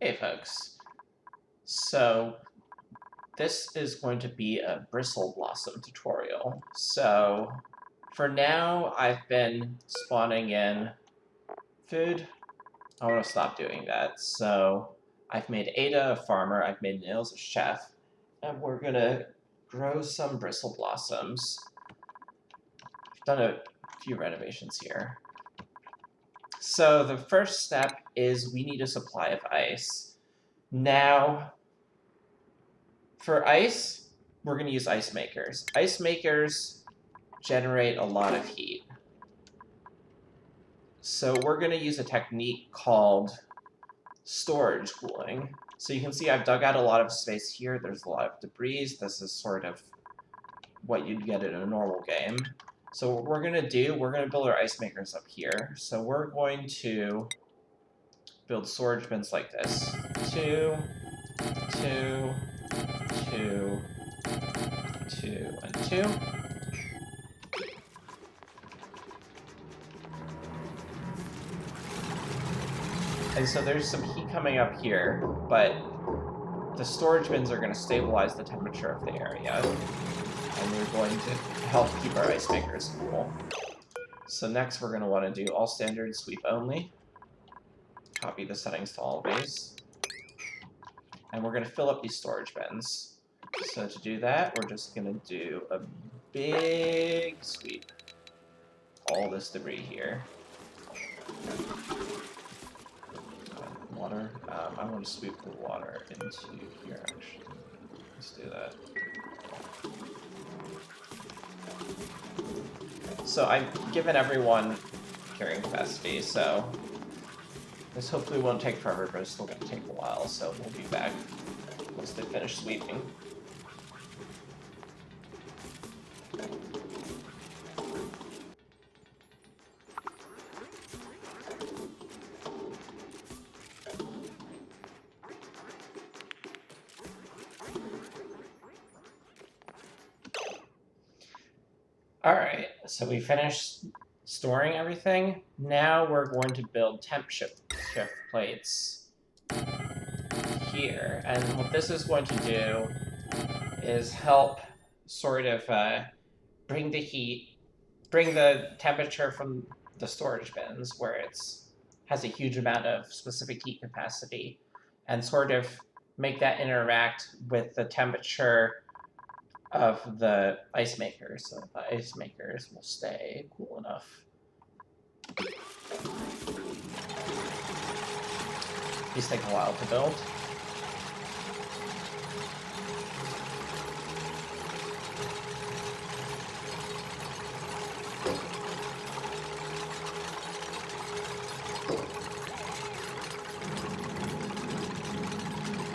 Hey folks, so this is going to be a Bristle Blossom tutorial. So for now, I've been spawning in food. I want to stop doing that. So I've made Ada a farmer, I've made Nails a chef, and we're gonna grow some Bristle Blossoms. I've done a few renovations here. So the first step is we need a supply of ice. Now, for ice, we're going to use ice makers. Ice makers generate a lot of heat. So we're going to use a technique called storage cooling. So you can see I've dug out a lot of space here. There's a lot of debris. This is sort of what you'd get in a normal game. So what we're going to do, we're going to build our ice makers up here. So we're going to build storage bins like this. 2, 2, 2, 2, and 2. And so there's some heat coming up here, but the storage bins are going to stabilize the temperature of the area, and we're going to help keep our ice makers cool. So next we're going to want to do all standard sweep only. Copy the settings to all of these. And we're going to fill up these storage bins. So to do that, we're just going to do a big sweep. All this debris here. Water. I want to sweep the water into here, actually. Let's do that. So I've given everyone carrying capacity, so this hopefully won't take forever, but it's still going to take a while, so we'll be back once they finish sweeping. Alright, so we finished storing everything. Now we're going to build temp shift plates here. And what this is going to do is help sort of bring the temperature from the storage bins where it's has a huge amount of specific heat capacity, and sort of make that interact with the temperature of the ice makers, so the ice makers will stay cool enough. These take a while to build.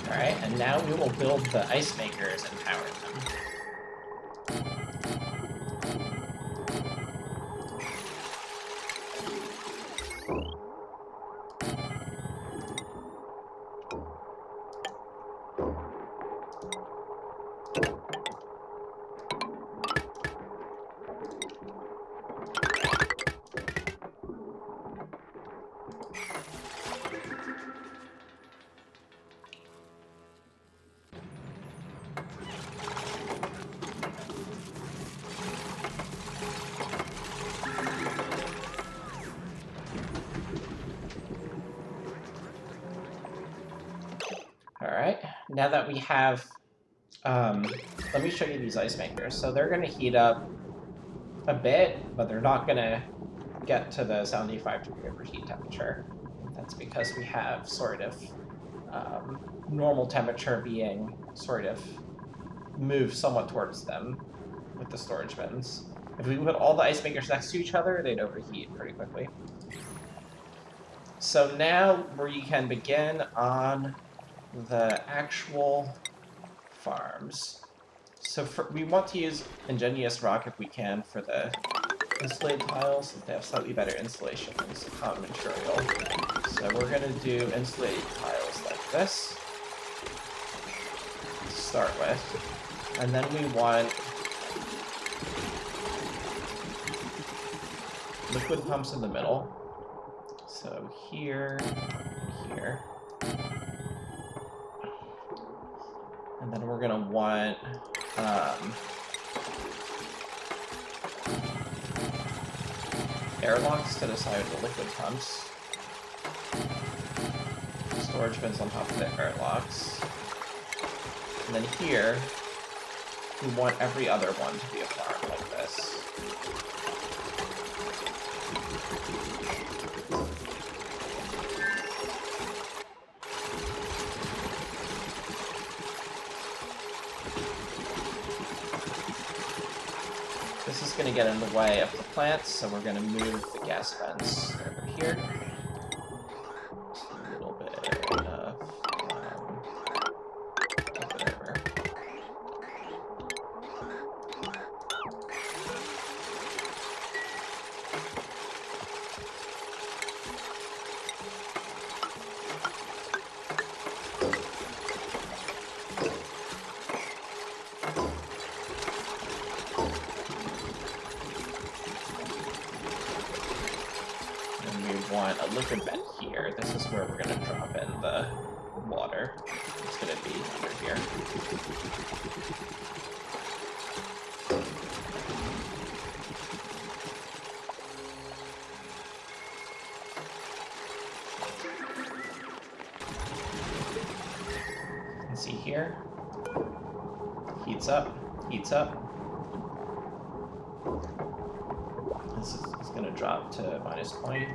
Alright, and now we will build the ice makers and power them. Alright, now that we have, let me show you these ice makers. So they're going to heat up a bit, but they're not going to get to the 75-degree overheat temperature. That's because we have sort of normal temperature being sort of moved somewhat towards them with the storage bins. If we put all the ice makers next to each other, they'd overheat pretty quickly. So now we can begin on the actual farms. So we want to use ingenious rock if we can for the insulated tiles. They have slightly better insulation than the common material. So we're going to do insulated tiles like this to start with. And then we want liquid pumps in the middle. So here and here. then we're gonna want airlocks to the side of the liquid pumps. Storage bins on top of the airlocks. And then here, we want every other one to be a farm like this. This is going to get in the way of the plants, so we're going to move the gas vents over here. Just a little bit of flip it over. Want a liquid vent here. This is where we're going to drop in the water. It's going to be under here. You can see here. Heats up, heats up. This is going to drop to -20.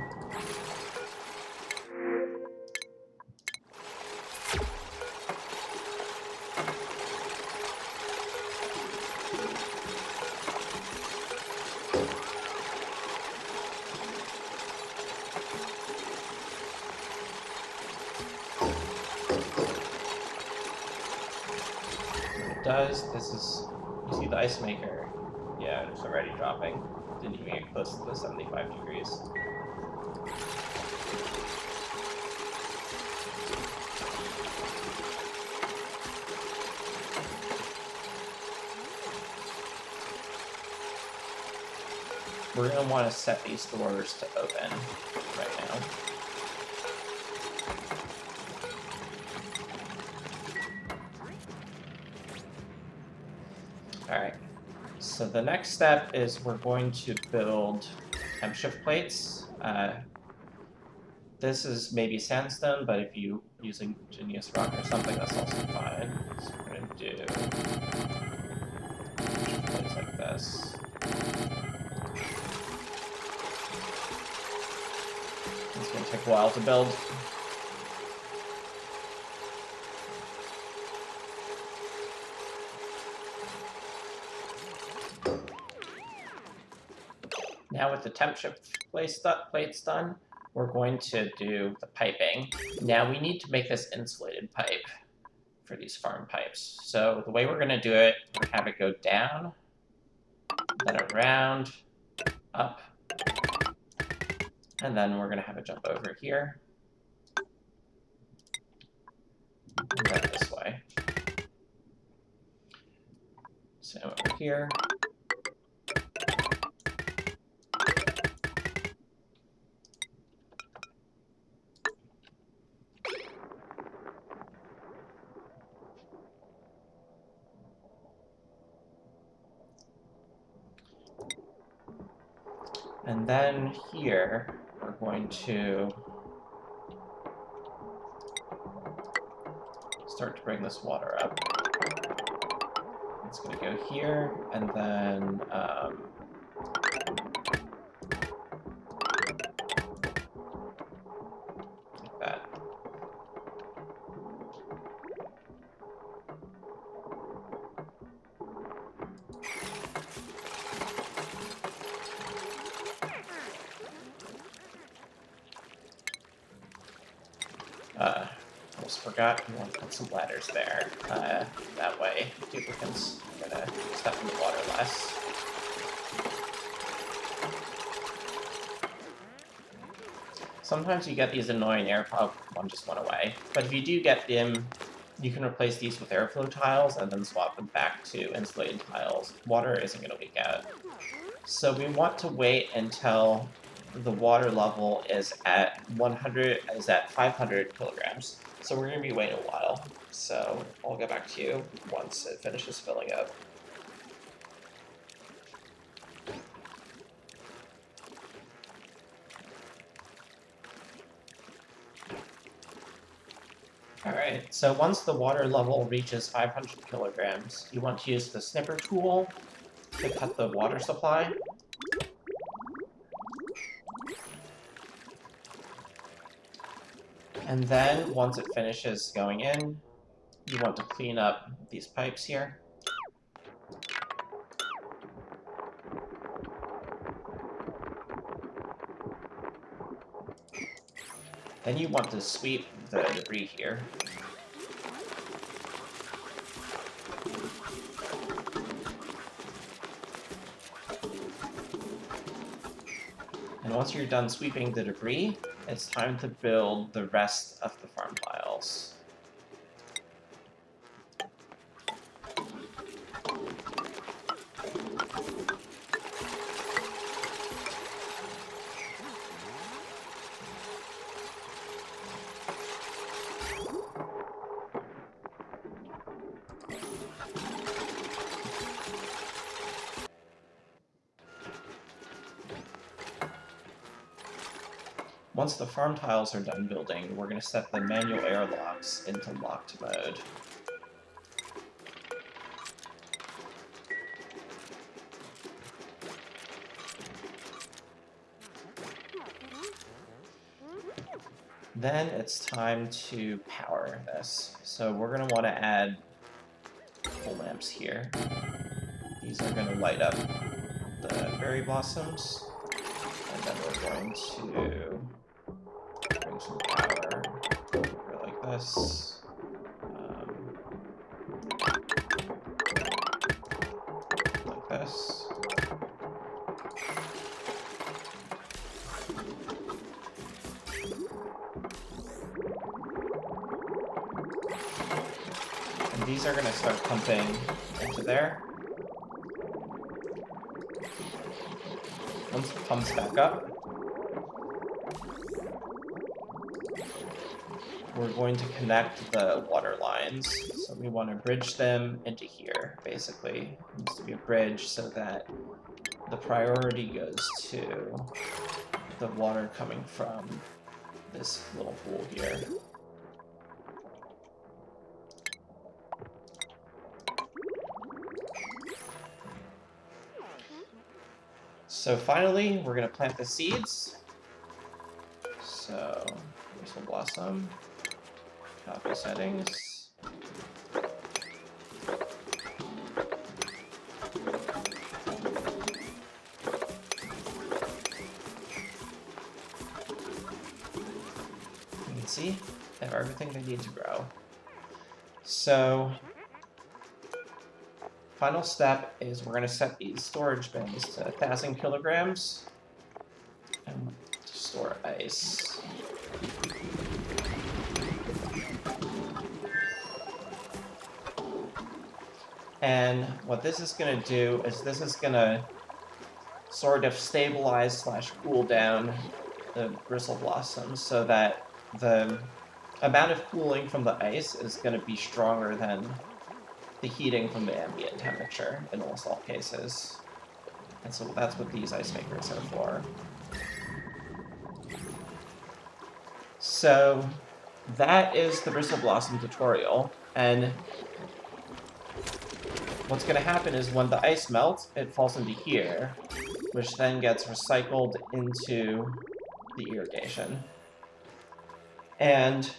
This is, you see the ice maker? Yeah, it's already dropping. Didn't even get close to the 75 degrees. We're going to want to set these doors to open right now. Alright, so the next step is we're going to build temp shift plates. This is maybe sandstone, but if you're using igneous rock or something, that's also fine. So we're going to do shift plates like this. It's going to take a while to build. Now with the temp shift plates done, we're going to do the piping. Now we need to make this insulated pipe for these farm pipes. So the way we're going to do it, we have it go down, then around, up, and then we're going to have it jump over here, and then this way. So over here. And then here, we're going to start to bring this water up. It's going to go here, and then like that. Almost forgot, we want to put some ladders there. That way, duplicates are going to step in the water less. Sometimes you get these annoying air pump, one just went away. But if you do get them, you can replace these with airflow tiles and then swap them back to insulated tiles. Water isn't going to leak out. So we want to wait until the water level is at 500 kilograms. So we're going to be waiting a while. So I'll get back to you once it finishes filling up. Alright, so once the water level reaches 500 kilograms, you want to use the snipper tool to cut the water supply. And then, once it finishes going in, you want to clean up these pipes here. Then you want to sweep the debris here. And once you're done sweeping the debris, it's time to build the rest of the farm tiles. Once the farm tiles are done building, we're going to set the manual airlocks into locked mode. Then it's time to power this. So we're going to want to add full lamps here. These are going to light up the berry blossoms. And then we're going to bring some power over like this. Like this. And these are going to start pumping into there. Once it pumps back up, we're going to connect the water lines. So we want to bridge them into here, basically. It needs to be a bridge so that the priority goes to the water coming from this little pool here. So finally, we're going to plant the seeds. So, Bristle Blossom, copy settings. You can see they have everything they need to grow. So, final step is we're going to set these storage bins to 1,000 kilograms and to store ice. And what this is going to do is this is going to sort of stabilize / cool down the Bristle Blossoms so that the amount of cooling from the ice is going to be stronger than the heating from the ambient temperature in almost all cases. And so that's what these ice makers are for. So that is the Bristle Blossom tutorial, and what's going to happen is when the ice melts, it falls into here, which then gets recycled into the irrigation. And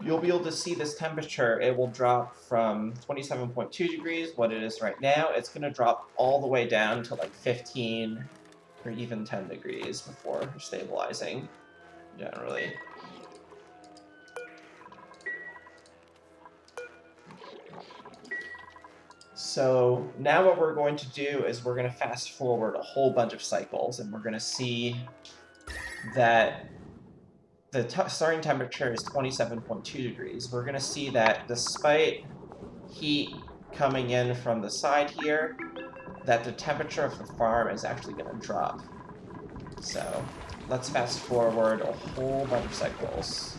you'll be able to see this temperature. It will drop from 27.2 degrees, what it is right now. It's going to drop all the way down to like 15 or even 10 degrees before stabilizing, generally. So now what we're going to do is we're going to fast forward a whole bunch of cycles, and we're going to see that the starting temperature is 27.2 degrees. We're going to see that despite heat coming in from the side here, that the temperature of the farm is actually going to drop So let's fast forward a whole bunch of cycles.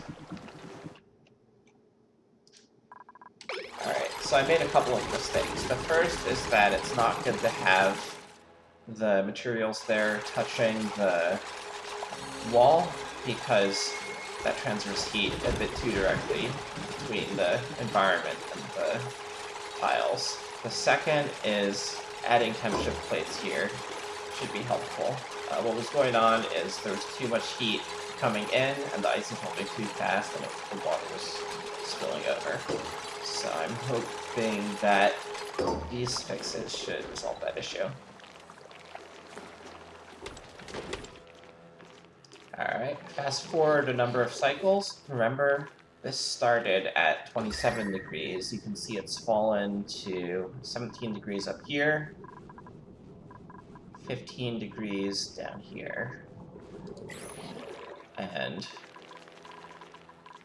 Alright, so I made a couple of mistakes. The first is that it's not good to have the materials there touching the wall, because that transfers heat a bit too directly between the environment and the tiles. The second is adding temp plates here should be helpful. What was going on is there was too much heat coming in, and the ice was moving too fast, and the water was spilling over. So I'm hoping that these fixes should resolve that issue. Alright, fast forward a number of cycles. Remember, this started at 27 degrees. You can see it's fallen to 17 degrees up here, 15 degrees down here. And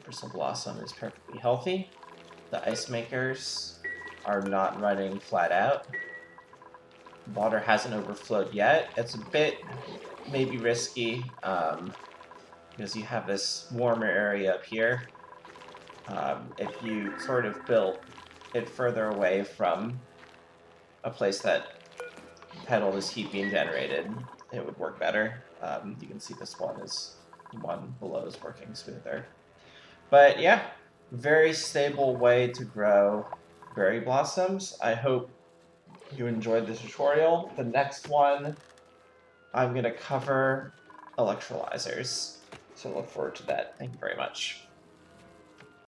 Bristle Blossom is perfectly healthy. The ice makers are not running flat out. Water hasn't overflowed yet. It's a bit maybe risky because you have this warmer area up here. If you sort of built it further away from a place that had all this heat being generated, it would work better. You can see this one below is working smoother. But yeah, very stable way to grow berry blossoms. I hope you enjoyed this tutorial. The next one, I'm going to cover electrolyzers. So look forward to that. Thank you very much.